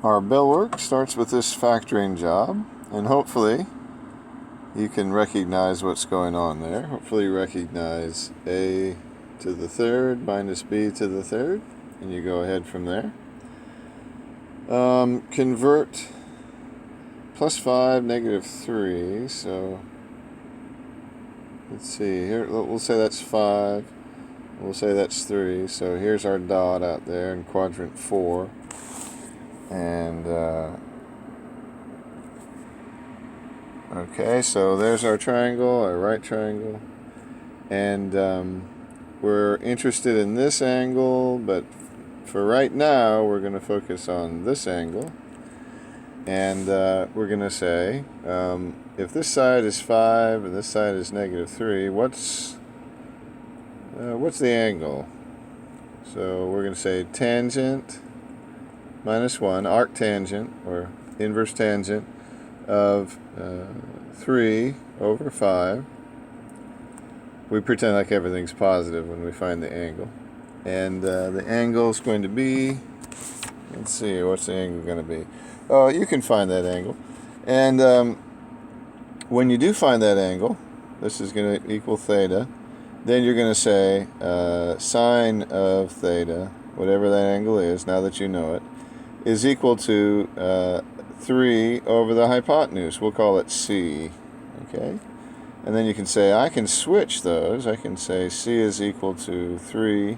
Our bell work starts with this factoring job, and hopefully you can recognize what's going on there. Hopefully you recognize a to the third minus b to the third, and you go ahead from there. Convert plus 5, negative 3, so let's see, here we'll say that's 5, we'll say that's 3, so here's our dot out there in quadrant 4, and okay, so there's our triangle, our right triangle, and we're interested in this angle, but for right now we're going to focus on this angle, and we're going to say if this side is 5 and this side is negative 3, what's the angle? So we're going to say tangent minus 1, arctangent or inverse tangent of 3 over 5. We pretend like everything's positive when we find the angle. And the angle is going to be, let's see, what's the angle going to be? Oh, you can find that angle. And when you do find that angle, this is going to equal theta. Then you're going to say sine of theta, whatever that angle is, now that you know it, is equal to 3 over the hypotenuse. We'll call it c. Okay? And then you can say, I can switch those. I can say c is equal to 3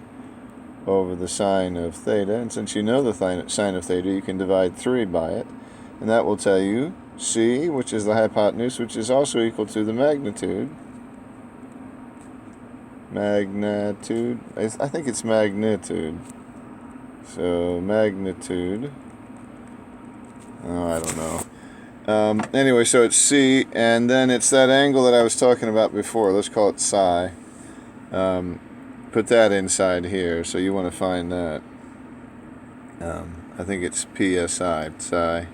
over the sine of theta. And since you know the sine of theta, you can divide 3 by it. And that will tell you c, which is the hypotenuse, which is also equal to the magnitude. Magnitude. I think it's magnitude. So magnitude. Oh, I don't know. Anyway, so it's c, and then it's that angle that I was talking about before. Let's call it psi. Put that inside here, so you want to find that. I think it's psi. Psi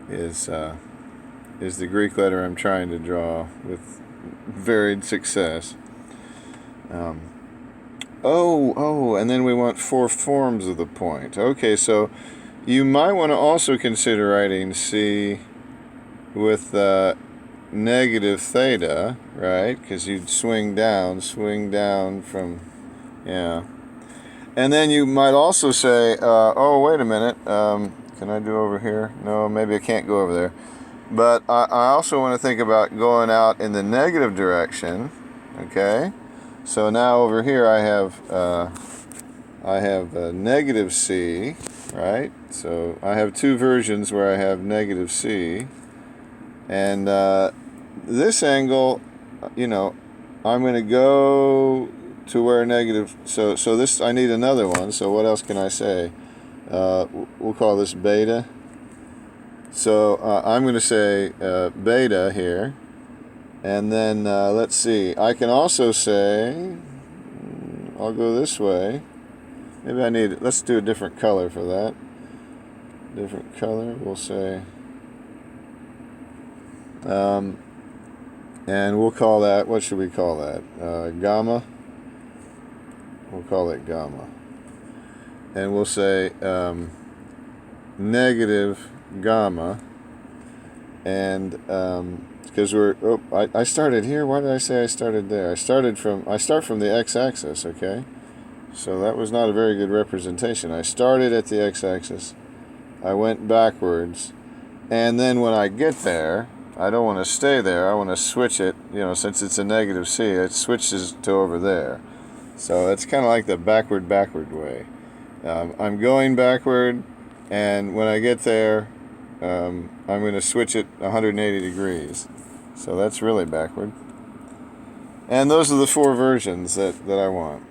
is the Greek letter I'm trying to draw with varied success. And then we want 4 forms of the point. Okay, so you might want to also consider writing c with negative theta, right? Because you'd swing down from, yeah. And then you might also say, oh, wait a minute, can I do over here? No, maybe I can't go over there. But I also want to think about going out in the negative direction, okay? So now over here I have negative c, right? So I have 2 versions where I have negative c, and this angle, you know, I'm going to go to where negative, so this, I need another one, so what else can I say? We'll call this beta. So I'm going to say beta here, and then let's see, I can also say, I'll go this way. Maybe let's do a different color for that. Different color, we'll say, and we'll call that, what should we call that? Gamma. We'll call it gamma. And we'll say negative gamma. And because I started here. Why did I say I started there? I start from the x-axis, okay? So that was not a very good representation. I started at the x-axis. I went backwards. And then when I get there, I don't want to stay there. I want to switch it. You know, since it's a negative c, it switches to over there. So it's kind of like the backward way. I'm going backward, and when I get there, I'm going to switch it 180 degrees. So that's really backward. And those are the 4 versions that I want.